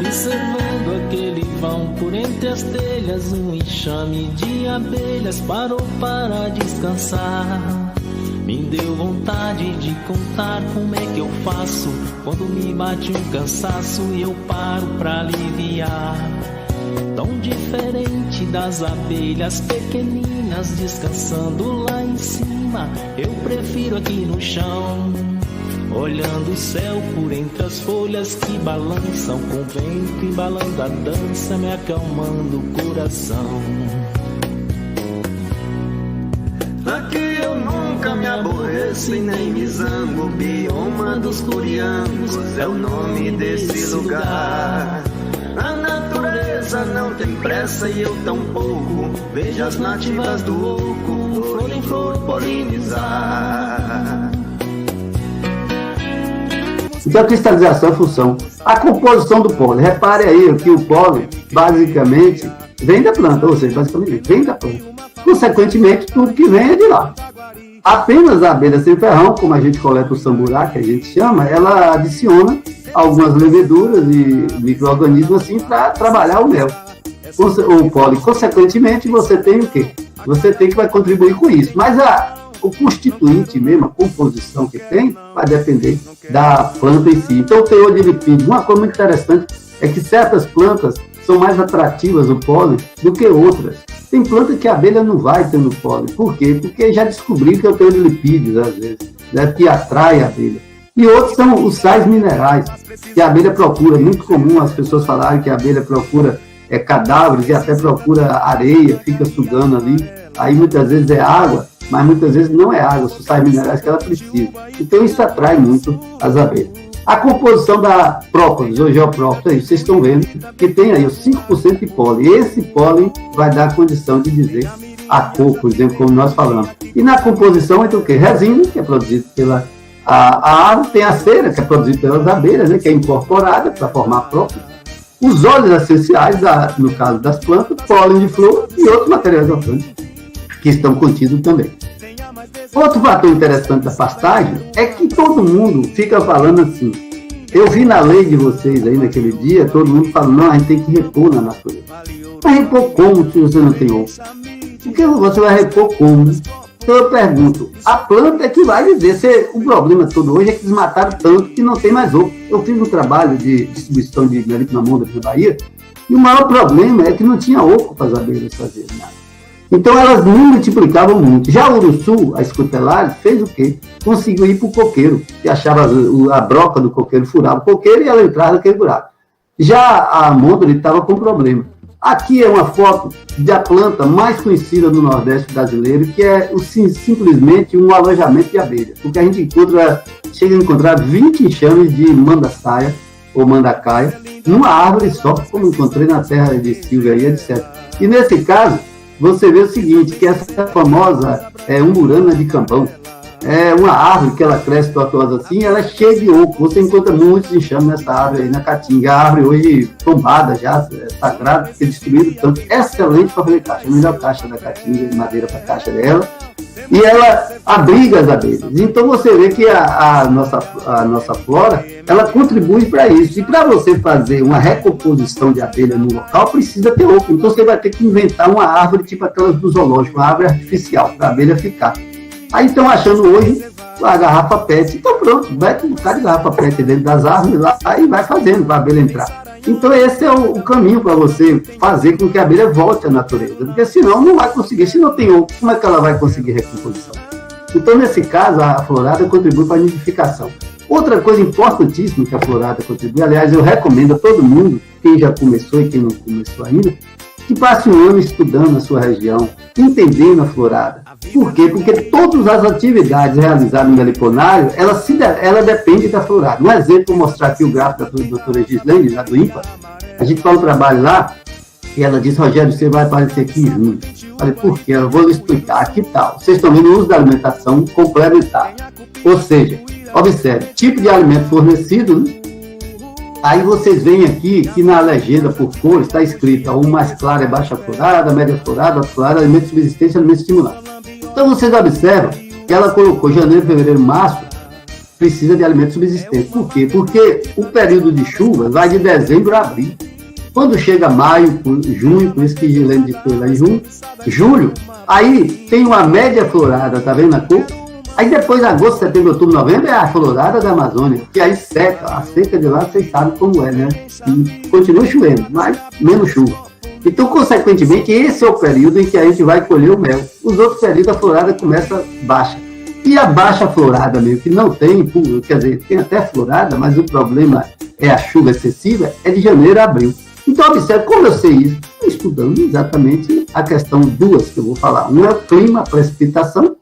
Observando aquele vão por entre as telhas, um enxame de abelhas parou para descansar. Me deu vontade de contar como é que eu faço quando me bate um cansaço e eu paro pra aliviar. Tão diferente das abelhas pequeninas descansando lá em cima, eu prefiro aqui no chão, olhando o céu por entre as folhas que balançam, com o vento embalando a dança, me acalmando o coração. Aqui eu nunca me aborreço e nem me zango. O bioma dos curiangos é o nome desse lugar. A natureza não tem pressa e eu tampouco. Vejo as nativas do oco, flor em flor polinizar. Então a cristalização é a função. A composição do pólen. Repare aí que o pólen, basicamente, vem da planta, ou seja, basicamente vem da planta. Consequentemente, tudo que vem é de lá. Apenas a abelha sem ferrão, como a gente coleta o samburá, que a gente chama, ela adiciona algumas leveduras e micro-organismos assim para trabalhar o mel, o pólen. Consequentemente, você tem o quê? Você tem que vai contribuir com isso. Mas o constituinte mesmo, a composição que tem, vai depender da planta em si. Então, o teor de lipídio, uma coisa muito interessante é que certas plantas são mais atrativas o pólen do que outras. Tem planta que a abelha não vai tendo pólen. Por quê? Porque já descobri que eu tenho lipídios, às vezes, né, que atrai a abelha. E outros são os sais minerais, que a abelha procura. É muito comum as pessoas falarem que a abelha procura cadáveres e até procura areia, fica sugando ali. Aí muitas vezes é água, mas muitas vezes não é água, são sais minerais que ela precisa. Então isso atrai muito as abelhas. A composição da própolis, ou geoprópolis, vocês estão vendo que tem aí os 5% de pólen. Esse pólen vai dar a condição de dizer a cor, por exemplo, como nós falamos. E na composição entra o quê? Resina, que é produzida pela a árvore, tem a cera, que é produzida pelas abelhas, né, que é incorporada para formar própolis. Os óleos essenciais, no caso das plantas, pólen de flor e outros materiais orgânicos que estão contidos também. Outro fator interessante da pastagem é que todo mundo fica falando assim. Eu vi na lei de vocês aí naquele dia, todo mundo falando, não, a gente tem que repor na natureza. Mas repor como se você não tem ovo? Porque você vai repor como? Então eu pergunto, a planta é que vai dizer, o problema todo hoje é que eles mataram tanto que não tem mais ovo. Eu fiz um trabalho de distribuição de melic na Monda, na Bahia, e o maior problema é que não tinha ovo para as abelhas fazerem nada. Então elas não multiplicavam muito. Já o uruçu, a escutelária, fez o quê? Conseguiu ir para o coqueiro, que achava a broca do coqueiro, furava o coqueiro e ela entrava naquele buraco. Já a môndora estava com problema. Aqui é uma foto da planta mais conhecida no Nordeste brasileiro, que é simplesmente um alojamento de abelha. Porque a gente chega a encontrar 20 enxames de mandaçaia ou mandacaia numa árvore só, como encontrei na terra de Silvia e etc. E nesse caso, você vê o seguinte, que essa famosa umburana de Cambão, é uma árvore que ela cresce tortuosa assim, ela é cheia de oco. Você encontra muitos enxames nessa árvore aí na Caatinga. A árvore hoje tombada já, sagrada, foi destruída tanto. Excelente para fazer caixa, a melhor caixa da Caatinga, de madeira para a caixa dela. E ela abriga as abelhas. Então você vê que a nossa flora, ela contribui para isso. E para você fazer uma recomposição de abelha no local, precisa ter oco. Então você vai ter que inventar uma árvore tipo aquelas do zoológico, uma árvore artificial, para a abelha ficar. Aí estão achando hoje a garrafa PET. Então pronto, mete um bocado de garrafa PET dentro das árvores lá e vai fazendo para a abelha entrar. Então esse é o caminho para você fazer com que a abelha volte à natureza. Porque senão não vai conseguir. Se não tem ovo, como é que ela vai conseguir recomposição? Então nesse caso a florada contribui para a nidificação. Outra coisa importantíssima que a florada contribui, aliás eu recomendo a todo mundo, quem já começou e quem não começou ainda, que passe um ano estudando a sua região, entendendo a florada. Por quê? Porque todas as atividades realizadas no meliponário, ela depende da florada. Um exemplo, vou mostrar aqui o gráfico da doutora Gislene, lá do INPA. A gente faz um trabalho lá, e ela disse, Rogério, você vai aparecer aqui em junho. Falei, por quê? Eu vou lhe explicar. Aqui tal. Vocês estão vendo o uso da alimentação complementar. Ou seja, observe, tipo de alimento fornecido, né? Aí vocês veem aqui que na legenda por cor está escrito o mais claro é baixa florada, média florada, alta florada, alimento de subsistência, alimento estimulante. Então vocês observam que ela colocou janeiro, fevereiro, março precisa de alimento subsistente. Por quê? Porque o período de chuva vai de dezembro a abril. Quando chega maio, junho, por isso que Gilene foi lá em junho, julho, aí tem uma média florada, tá vendo a cor? Aí depois, agosto, setembro, outubro, novembro, é a florada da Amazônia, que aí seca, a seca de lá, vocês sabem como é, né? E continua chovendo, mas menos chuva. Então, consequentemente, esse é o período em que a gente vai colher o mel. Os outros períodos, a florada começa baixa. E a baixa florada mesmo, que não tem, quer dizer, tem até florada, mas o problema é a chuva excessiva, é de janeiro a abril. Então, observe, como eu sei isso? Estudando exatamente a questão duas que eu vou falar. Uma é o clima, a precipitação,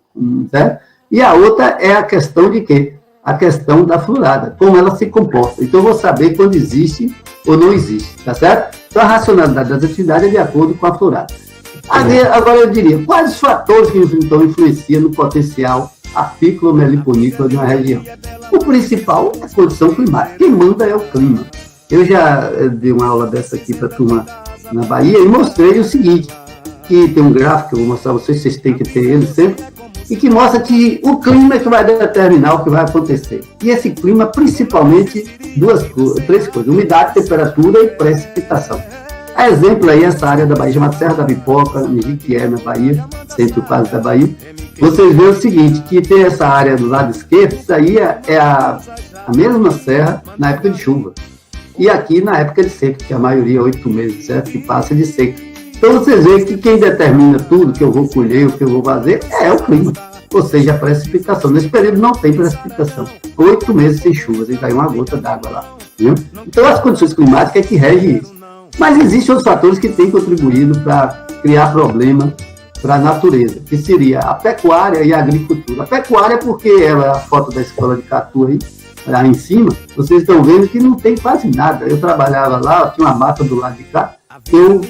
certo? E a outra é a questão de quê? A questão da florada, como ela se comporta. Então, eu vou saber quando existe ou não existe, tá certo? Então, a racionalidade das atividades é de acordo com a florada. Agora, eu diria, quais os fatores que então influenciam no potencial apícola ou meliponícola de uma região? O principal é a condição climática. Quem manda é o clima. Eu já dei uma aula dessa aqui para a turma na Bahia e mostrei o seguinte, que tem um gráfico que eu vou mostrar a vocês têm que ter ele sempre, e que mostra que o clima é que vai determinar o que vai acontecer. E esse clima, principalmente, três coisas: umidade, temperatura e precipitação. A exemplo aí, essa área da Bahia, chamada Serra da Bipoca, em Jiquié, na Bahia, centro quase da Bahia, vocês veem o seguinte, que tem essa área do lado esquerdo, isso aí é a mesma serra na época de chuva. E aqui na época de seca, que a maioria, 8 meses, certo? Que passa de seca. Então, vocês veem que quem determina tudo que eu vou colher, o que eu vou fazer, é o clima, ou seja, a precipitação. Nesse período não tem precipitação. 8 meses sem chuva, sem cair uma gota d'água lá. Viu? Então, as condições climáticas é que regem isso. Mas existem outros fatores que têm contribuído para criar problema para a natureza, que seria a pecuária e a agricultura. A pecuária, porque ela, a foto da escola de Catu aí, lá em cima, vocês estão vendo que não tem quase nada. Eu trabalhava lá, tinha uma mata do lado de cá, eu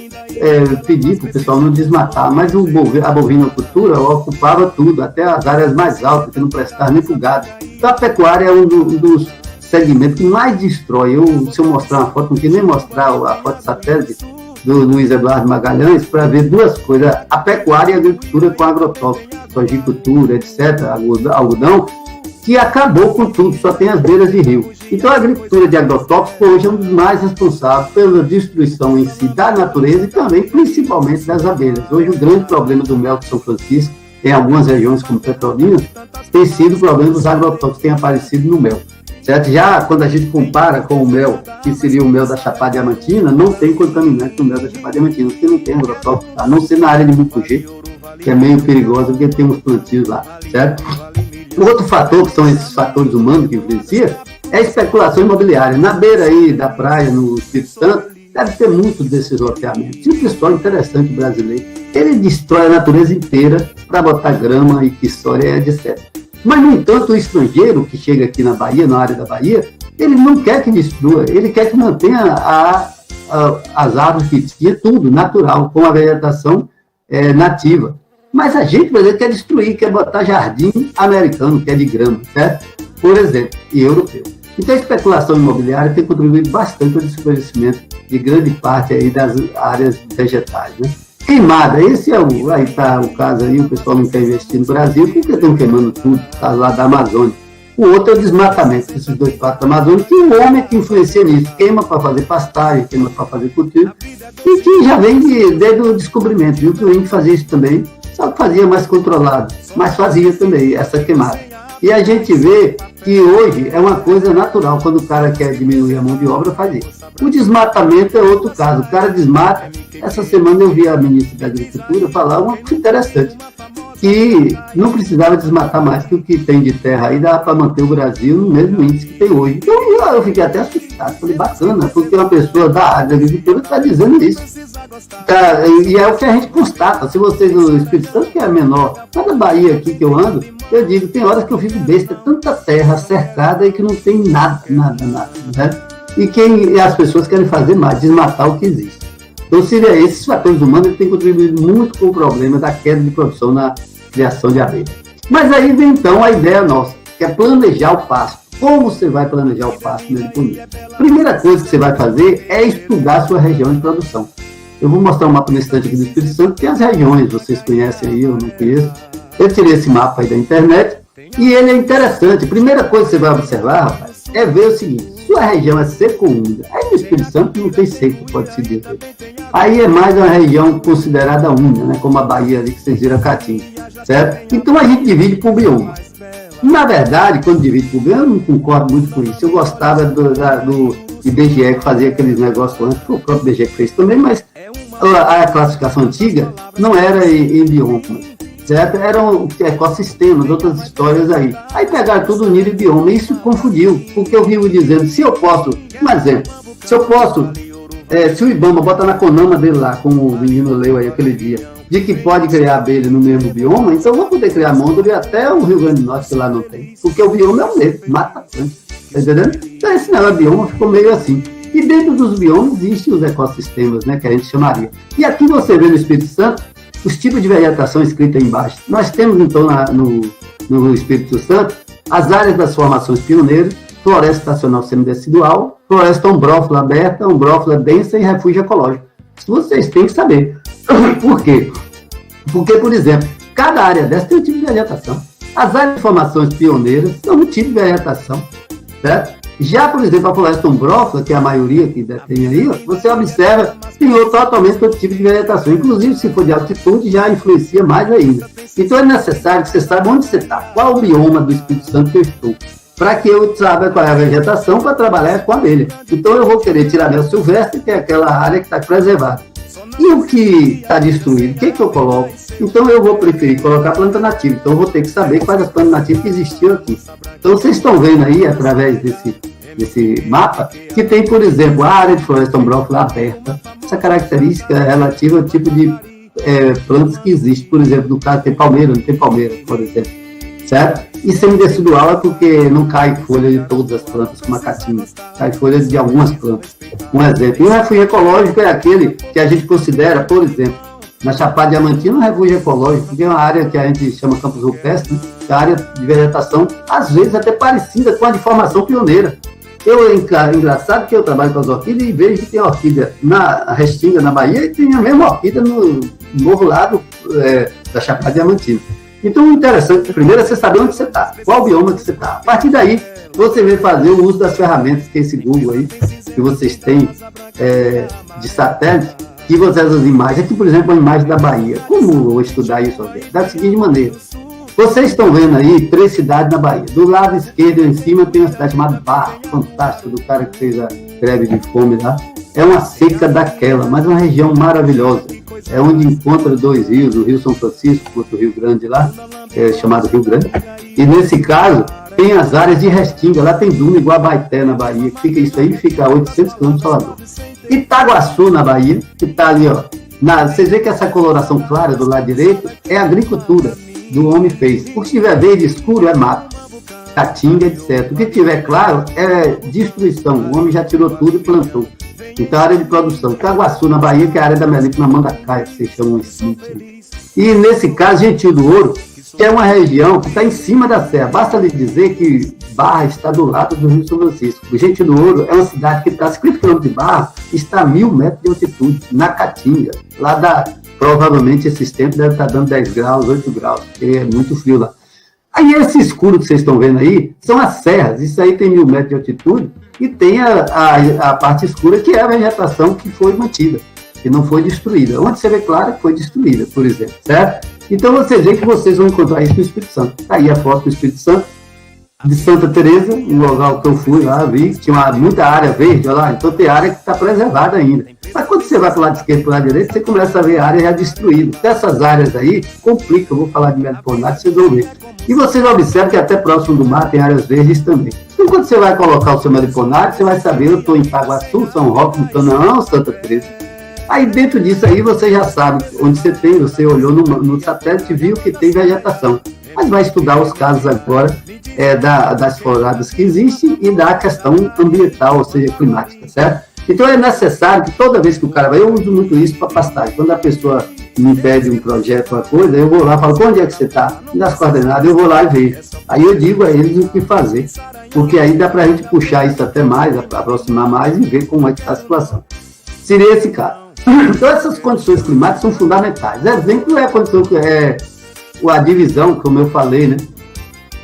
pedi para o pessoal não desmatar, mas a bovinocultura ocupava tudo, até as áreas mais altas, que não prestavam nem para o gado. Então a pecuária é um dos segmentos que mais destrói. Se eu mostrar uma foto, não queria nem mostrar a foto de satélite do Luiz Eduardo Magalhães, para ver duas coisas: a pecuária e a agricultura com agrotóxicos, sojicultura, etc., algodão, que acabou com tudo, só tem as beiras de rio. Então, a agricultura de agrotóxico hoje é um dos mais responsáveis pela destruição em si da natureza e também, principalmente, das abelhas. Hoje, o grande problema do mel de São Francisco, em algumas regiões como Petrolina, tem sido o problema dos agrotóxicos que têm aparecido no mel. Certo? Já quando a gente compara com o mel, que seria o mel da Chapada Diamantina, não tem contaminante no mel da Chapada Diamantina, porque não tem agrotóxico, a não ser na área de Mucugê, que é meio perigosa, porque tem uns plantios lá, certo? O outro fator, que são esses fatores humanos que influenciam, é a especulação imobiliária. Na beira aí da praia, no Espírito Santo, deve ter muitos desses loteamentos. E o pessoal interessante brasileiro, ele destrói a natureza inteira para botar grama e que história é, etc. Mas, no entanto, o estrangeiro que chega aqui na Bahia, na área da Bahia, ele não quer que destrua, ele quer que mantenha as árvores que tinha, tudo natural, com a vegetação nativa. Mas a gente, por exemplo, quer destruir, quer botar jardim americano, que é de grama, certo? Por exemplo, e europeu. Então, a especulação imobiliária tem contribuído bastante ao desconhecimento de grande parte aí das áreas vegetais, né? Queimada, esse é aí está o caso aí, o pessoal não quer investir no Brasil, porque estão queimando tudo, tá lá da Amazônia. O outro é o desmatamento, esses dois fatos da Amazônia, que o homem é que influencia nisso, queima para fazer pastagem, queima para fazer cultivo, e que já vem desde o descobrimento, viu? Que o índio fazia isso também, só que fazia mais controlado, mas fazia também essa queimada. E a gente vê que hoje é uma coisa natural, quando o cara quer diminuir a mão de obra, faz isso. O desmatamento é outro caso, o cara desmata. Essa semana eu vi a ministra da Agricultura falar uma coisa interessante, que não precisava desmatar mais que o que tem de terra aí, dá para manter o Brasil no mesmo índice que tem hoje. Então eu fiquei até assustado, falei, bacana, porque uma pessoa da área da agricultura está dizendo isso. Tá, e é o que a gente constata. Se vocês no Espírito Santo, que é menor, cada Bahia aqui que eu ando, eu digo, tem horas que eu fico besta, tanta terra cercada e que não tem nada, né? E as pessoas querem fazer mais, desmatar o que existe. Então, seria esses fatores humanos que têm contribuído muito com o problema da queda de produção na criação de abelha. Mas aí vem, então, a ideia nossa, que é planejar o pasto. Como você vai planejar o pasto nele bonito? Primeira coisa que você vai fazer é estudar a sua região de produção. Eu vou mostrar um mapa no estante aqui do Espírito Santo, que tem as regiões, vocês conhecem aí, eu não conheço. Eu tirei esse mapa aí da internet, E ele é interessante. A primeira coisa que você vai observar, rapaz, é ver o seguinte: sua região é seca ou úmida? Aí no Espírito Santo não tem seco, pode-se dizer. Aí é mais uma região considerada úmida, né? Como a Bahia ali, que vocês viram a Caatinga, certo? Então a gente divide por bioma. Na verdade, quando divide por bioma, eu não concordo muito com isso. Eu gostava do IBGE, que fazia aqueles negócios antes, foi o próprio IBGE que fez também, mas a classificação antiga não era em bioma, certo? Eram ecossistemas, outras histórias aí. Aí pegaram tudo no nível bioma, e isso confundiu, porque eu vivo dizendo, se eu posso, um exemplo, se o Ibama bota na Conama dele lá, como o menino leu aí aquele dia, de que pode criar abelha no mesmo bioma, então eu vou poder criar môndolo até o Rio Grande do Norte, que lá não tem, porque o bioma é o mesmo, mata a planta, tá entendendo? Então esse negócio de bioma ficou meio assim. E dentro dos biomas existem os ecossistemas, né, que a gente chamaria. E aqui você vê no Espírito Santo os tipos de vegetação escrita aí embaixo. Nós temos, então, no Espírito Santo, as áreas das formações pioneiras, floresta estacional semidecidual, floresta ombrófila aberta, ombrófila densa e refúgio ecológico. Isso vocês têm que saber. Por quê? Porque, por exemplo, cada área dessa tem um tipo de vegetação. As áreas de formações pioneiras são um tipo de vegetação, certo? Já, por exemplo, a floresta ombrófila, que é a maioria que tem aí, você observa que tem totalmente outro tipo de vegetação. Inclusive, se for de altitude, já influencia mais ainda. Então, é necessário que você saiba onde você está, qual o bioma do Espírito Santo que eu estou, para que eu saiba qual é a vegetação para trabalhar com a abelha. Então, eu vou querer tirar mel silvestre, que é aquela área que está preservada. E o que está destruído, o que eu coloco? Então, eu vou preferir colocar planta nativa. Então, eu vou ter que saber quais as plantas nativas que existiam aqui. Então, vocês estão vendo aí, através desse mapa, que tem, por exemplo, a área de floresta ombrófila aberta. Essa característica é relativa ao tipo de plantas que existe. Por exemplo, no caso, tem palmeira, não tem palmeira, por exemplo. Certo? E semidecidual é porque não cai folha de todas as plantas, como a caatinga. Cai folha de algumas plantas. Um exemplo. E o refúgio ecológico é aquele que a gente considera, por exemplo, na Chapada Diamantina, um refúgio ecológico, que é uma área que a gente chama campos rupestres, né? Que é a área de vegetação, às vezes até parecida com a de formação pioneira. Engraçado que eu trabalho com as orquídeas e vejo que tem orquídea na Restinga, na Bahia, e tem a mesma orquídea no novo lado da Chapada Diamantina. Então, o interessante, primeiro, é você saber onde você está, qual bioma que você está. A partir daí, você vai fazer o uso das ferramentas, que é esse Google aí, que vocês têm de satélite, e você as imagens. Aqui, por exemplo, a imagem da Bahia. Como eu vou estudar isso aqui? Da seguinte maneira. Vocês estão vendo aí 3 cidades na Bahia. Do lado esquerdo, em cima, tem uma cidade chamada Barra, fantástica, do cara que fez a greve de fome lá. É uma seca daquela, mas uma região maravilhosa. É onde encontra 2 rios, o Rio São Francisco, outro Rio Grande lá, chamado Rio Grande. E nesse caso, tem as áreas de Restinga, lá tem duna igual a Baeté, na Bahia, que fica isso aí, fica a 800 km de Salvador. Itaguaçu, na Bahia, que está ali, ó. Vocês veem que essa coloração clara do lado direito é a agricultura do homem fez. O que tiver verde escuro é mato, caatinga, etc. O que tiver claro é destruição. O homem já tirou tudo e plantou. Então, a área de produção. Itaguaçu, na Bahia, que é a área da melícula na Mandacaia, que vocês chamam assim. E, nesse caso, Gentil do Ouro, que é uma região que está em cima da serra. Basta lhe dizer que Barra está do lado do Rio São Francisco. O Gentil do Ouro é uma cidade que está a 50 km de Barra, está a 1.000 metros de altitude, na Caatinga. Lá provavelmente esses tempos deve estar dando 10 graus, 8 graus, porque é muito frio lá. Aí esse escuro que vocês estão vendo aí, são as serras. Isso aí tem 1.000 metros de altitude e tem a parte escura, que é a vegetação que foi mantida, que não foi destruída. Onde você vê claro que foi destruída, por exemplo, certo? Então vocês veem que vocês vão encontrar isso no Espírito Santo. Tá aí a foto do Espírito Santo, de Santa Teresa, um local que eu fui lá, vi que tinha muita área verde, olha lá, então tem área que está preservada ainda. Mas quando você vai para o lado esquerdo e para o lado direito, você começa a ver a área já destruída. Essas áreas aí complicam, eu vou falar de meliponato, vocês vão ver. E vocês observam que até próximo do mar tem áreas verdes também. Então quando você vai colocar o seu meliponato, você vai saber, eu estou em Itaguaçu, São Roque, Mutanã, Santa Teresa. Aí dentro disso aí você já sabe onde você tem, você olhou no satélite e viu que tem vegetação. Mas vai estudar os casos agora das floradas que existem e da questão ambiental, ou seja, climática, certo? Então é necessário que toda vez que o cara vai, eu uso muito isso para pastagem. Quando a pessoa me pede um projeto, uma coisa, eu vou lá e falo, onde é que você está? E nas coordenadas eu vou lá e vejo. Aí eu digo a eles o que fazer, porque aí dá para a gente puxar isso até mais, aproximar mais e ver como é que está a situação. Seria esse caso. Então essas condições climáticas são fundamentais. Exemplo é a condição a divisão, como eu falei, né?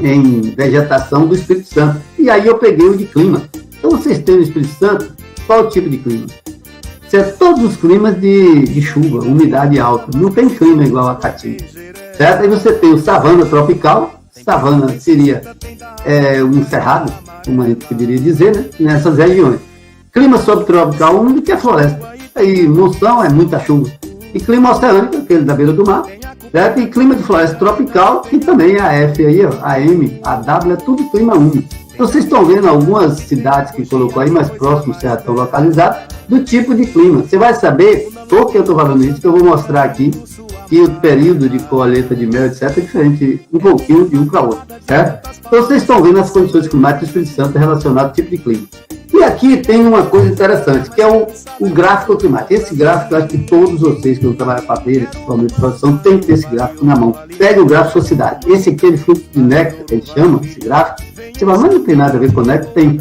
em vegetação do Espírito Santo. E aí eu peguei o de clima. Então vocês têm no Espírito Santo, qual o tipo de clima? Todos os climas de chuva, umidade alta. Não tem clima igual a Caatinga. Certo? Aí você tem o savana tropical. Savana seria um cerrado, como a gente poderia dizer, né? Nessas regiões. Clima subtropical úmido, que é floresta. Aí monção é muita chuva. E clima oceânico, aquele da beira do mar. Certo? E clima de floresta tropical, que também a F aí, ó, a M, a W, é tudo clima úmido. Então, vocês estão vendo algumas cidades que colocou aí mais próximo, certo, estão localizadas, do tipo de clima. Você vai saber, por que eu estou falando isso, que eu vou mostrar aqui, que o período de colheita de mel, etc., é diferente um pouquinho de um para outro, certo? Então, vocês estão vendo as condições climáticas do Espírito Santo relacionadas ao tipo de clima. E aqui tem uma coisa interessante, que é o gráfico climático. Esse gráfico, eu acho que todos vocês que vão trabalhar com abelha, principalmente produção, tem que ter esse gráfico na mão. Pega o gráfico da sua cidade. Esse aqui é de fruto de néctar, que eles chamam, esse gráfico. Você fala, mas não tem nada a ver com néctar? Tem.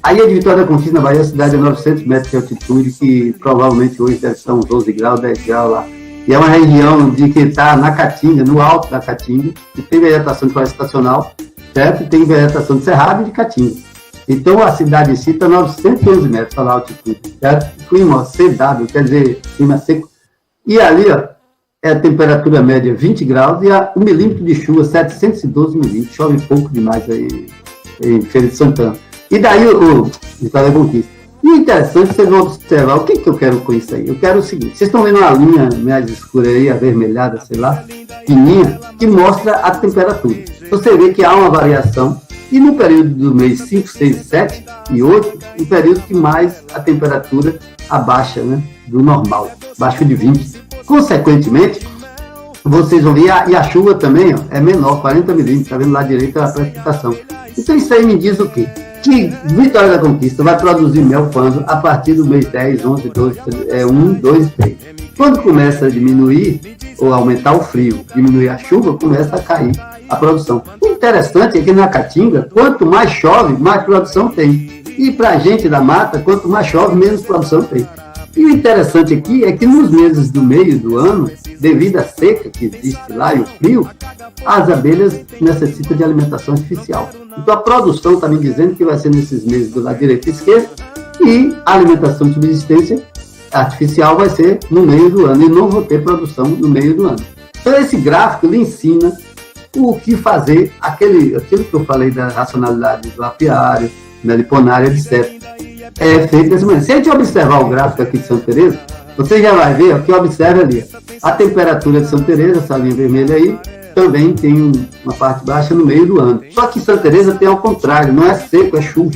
Aí a de Vitória da Conquista, na Bahia, a cidade é 900 metros de altitude, que provavelmente hoje deve estar uns 12 graus, 10 graus lá. E é uma região que está na Caatinga, no alto da Caatinga, que tem vegetação de floresta estacional, certo? E tem vegetação de cerrado e de Caatinga. Então, a cidade em si está 911 metros para a altitude, certo? Clima CW, quer dizer, clima seco. E ali, ó, é a temperatura média 20 graus e o milímetro de chuva 712 milímetros. Chove pouco demais aí em Feira de Santana. E daí, o Vitória da Conquista. E o interessante, vocês vão observar, o que eu quero com isso aí? Eu quero o seguinte, vocês estão vendo uma linha mais escura aí, avermelhada, sei lá, fininha, que mostra a temperatura. Você vê que há uma variação. E no período do mês 5, 6, 7 e 8, o período que mais a temperatura abaixa, né, do normal, abaixo de 20. Consequentemente, vocês vão ver, e a chuva também, ó, é menor, 40 milímetros, está vendo lá direito a precipitação. Então isso aí me diz o quê? Que Vitória da Conquista vai produzir mel quando? A partir do mês 10, 11, 12, 1, 2 e 3. Quando começa a diminuir, ou aumentar o frio, diminuir a chuva, começa a cair a produção. O interessante é que na Caatinga, quanto mais chove, mais produção tem. E para a gente da mata, quanto mais chove, menos produção tem. E o interessante aqui é que nos meses do meio do ano, devido à seca que existe lá e o frio, as abelhas necessitam de alimentação artificial. Então a produção está me dizendo que vai ser nesses meses do lado direito e esquerdo, e a alimentação de subsistência artificial vai ser no meio do ano, e não vou ter produção no meio do ano. Então esse gráfico lhe ensina o que fazer, aquilo que eu falei da racionalidade do apiário, meliponária, etc. É feito dessa maneira. Se a gente observar o gráfico aqui de Santa Teresa, você já vai ver, que observa ali, a temperatura de Santa Teresa, essa linha vermelha aí, também tem uma parte baixa no meio do ano. Só que Santa Teresa tem ao contrário, não é seco, é chuva.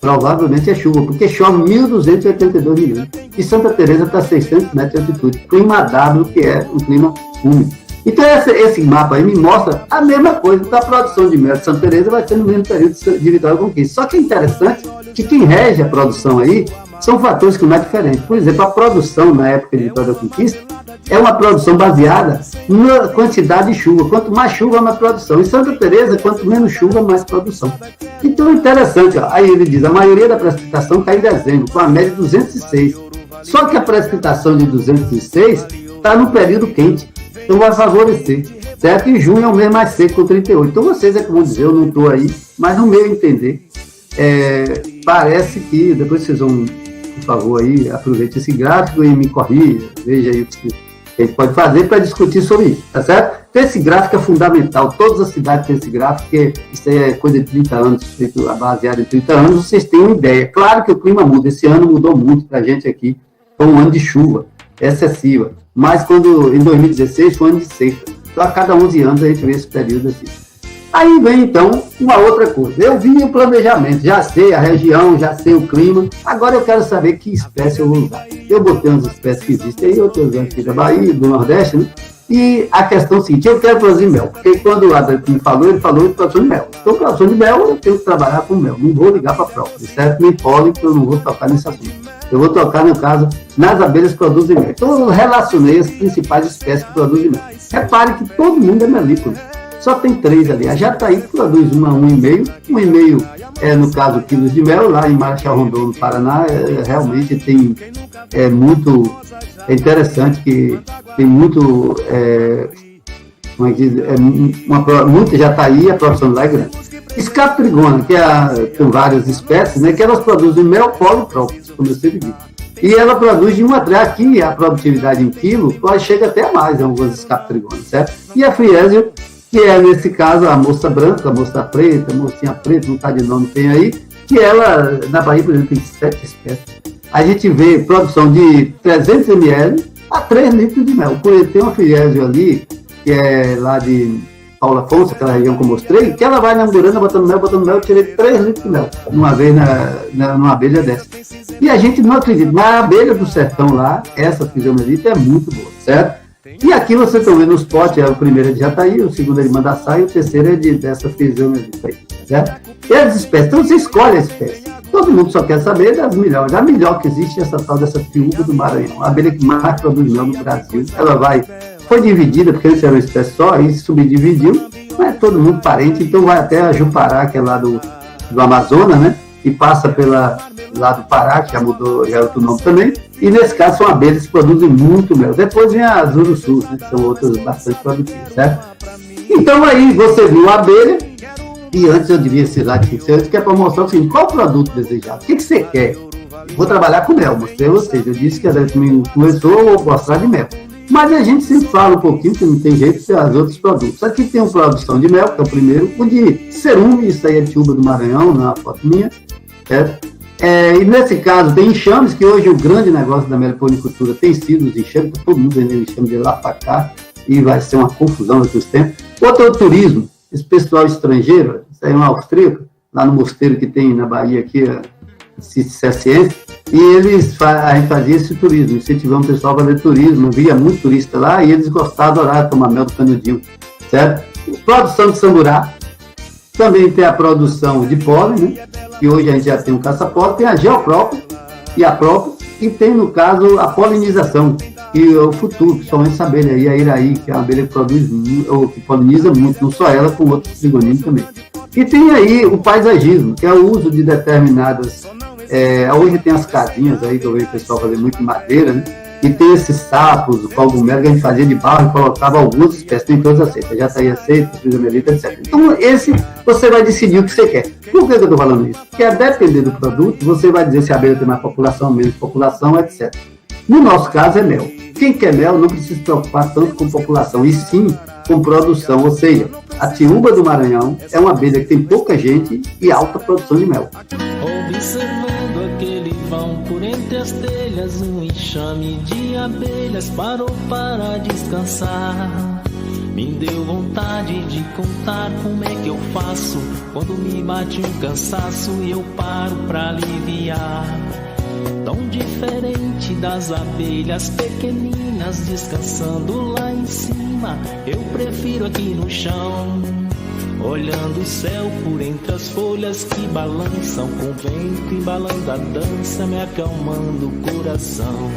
Provavelmente é chuva, porque chove 1.282 milímetros. E Santa Teresa está a 600 metros de altitude. Clima W, que é um clima úmido. Então esse mapa aí me mostra a mesma coisa. Então a produção de mel de Santa Teresa vai ser no mesmo período de Vitória da Conquista. Só que é interessante que quem rege a produção aí são fatores climáticos diferentes. Por exemplo, a produção na época de Vitória da Conquista é uma produção baseada na quantidade de chuva. Quanto mais chuva, mais produção. Em Santa Teresa, quanto menos chuva, mais produção. Então é interessante, ó. Aí ele diz, a maioria da precipitação cai em dezembro, com a média de 206. Só que a precipitação de 206 está no período quente. Então vai favorecer, certo? E junho é o mês mais seco, com 38. Então vocês é que vão dizer, eu não estou aí, mas no meu entender, parece que, depois vocês vão, por favor, aí, aproveite esse gráfico e me corrija, veja aí o que a gente pode fazer para discutir sobre isso, tá certo? Então esse gráfico é fundamental, todas as cidades têm esse gráfico, porque isso é coisa de 30 anos, feito baseado em 30 anos, vocês têm uma ideia. Claro que o clima muda, esse ano mudou muito para a gente aqui, foi um ano de chuva excessiva. Mas quando em 2016 foi um ano de seca. Então a cada 11 anos a gente vê esse período assim. Aí vem então uma outra coisa. Eu vi o planejamento, já sei a região, já sei o clima. Agora eu quero saber que espécie eu vou usar. Eu botei umas espécies que existem aí, outras aqui da Bahia, do Nordeste, né? E a questão é a seguinte, eu quero produzir mel. Porque quando o Adam me falou, ele falou de produção de mel. Então produção de mel eu tenho que trabalhar com mel. Não vou ligar para a própria, certo? Nem pólen, que eu não vou tocar nesse assunto. Eu vou tocar, no caso, nas abelhas que produzem mel. Então eu relacionei as principais espécies que produzem mel. Repare que todo mundo é melícola. Só tem 3 ali. A Jataí produz 1,5. 1,5 é, no caso, quilos de mel. Lá em Marechal Rondon, no Paraná, realmente tem muito... É interessante que tem muito muita jataí, a produção lá é grande. Escatrigona, que tem várias espécies, né, que elas produzem mel, pólen e própolis, como eu sempre digo. E ela produz de 1 a 3, aqui a produtividade em quilo, chega até a mais, algumas escatrigonas, certo? E a friésio, que é, nesse caso, a moça branca, a moça preta, a mocinha preta, não está de nome, tem aí, que ela, na Bahia, por exemplo, tem 7 espécies. A gente vê produção de 300 ml a 3 litros de mel. Tem uma friésio ali, que é lá de Paulo Afonso, aquela região que eu mostrei, que ela vai namorando, botando mel, eu tirei 3 litros de mel, uma vez numa abelha dessa. E a gente não acredita, mas a abelha do sertão lá, essa fisiomelita é muito boa, certo? E aqui você está vendo os potes, o primeiro é de jataí, o segundo é de mandaçá e o terceiro é dessa fisiomelita aí, certo? E as espécies, então você escolhe a espécie. Todo mundo só quer saber das melhores. A melhor que existe é essa tal dessa tiúba do Maranhão, a abelha que mais produz mel no Brasil. Ela foi dividida, porque antes era uma espécie só, aí se subdividiu, mas é todo mundo parente, então vai até a Jupará, que é lá do Amazonas, né? E passa lá do Pará, que já mudou, já é outro nome também, e nesse caso são abelhas que produzem muito mel. Depois vem as Urussus, né, que são outras bastante produtivas, certo? Então aí você viu a abelha, e antes eu devia ser lá de antes, que é para mostrar o seguinte, qual o produto desejado? O que você quer? Vou trabalhar com mel, mostrei a vocês, eu disse que a Adélia me começou a gostar de mel. Mas a gente sempre fala um pouquinho, que não tem jeito de ter os outros produtos. Aqui tem uma produção de mel, que é o primeiro, o de cerume, isso aí é tiúba do Maranhão, na foto minha, certo? E nesse caso tem enxames, que hoje o grande negócio da meliponicultura tem sido os enxames, todo mundo vendendo enxame de lá para cá, e vai ser uma confusão daqui os tempos. Outro é o turismo, esse pessoal estrangeiro, isso aí é um austríaco, lá no mosteiro que tem na Bahia aqui, CSN, e a gente fazia esse turismo, incentivamos o pessoal a fazer turismo, via muito turista lá, e eles gostavam, adoravam tomar mel do canudinho, certo? Produção de samburá, também tem a produção de pólen, né? Que hoje a gente já tem um caça-pólen, tem a geoprópria e a própria, e tem, no caso, a polinização, que é o futuro, principalmente essa abelha aí, a iraí, que é uma abelha que produz ou que poliniza muito, não só ela, com outros trigoninos também. E tem aí o paisagismo, que é o uso de determinadas... hoje tem as casinhas aí, que eu vejo o pessoal fazer muito em madeira, né? E tem esses sapos, o cogumelo que a gente fazia de barro e colocava algumas espécies, nem todas aceitas, jataí aceita, fisiomelita, etc. Então, esse você vai decidir o que você quer. Por que eu estou falando isso? Porque a depender do produto, você vai dizer se a abelha tem mais população, menos população, etc. No nosso caso, é mel. Quem quer mel não precisa se preocupar tanto com população, e sim com produção, ou seja, a tiúba do Maranhão é uma abelha que tem pouca gente e alta produção de mel. Observando aquele vão por entre as telhas, um enxame de abelhas parou para descansar. Me deu vontade de contar como é que eu faço quando me bate um cansaço e eu paro pra aliviar. Tão diferente das abelhas pequeninas descansando lá em cima, eu prefiro aqui no chão, olhando o céu por entre as folhas que balançam com o vento, embalando a dança, me acalmando o coração.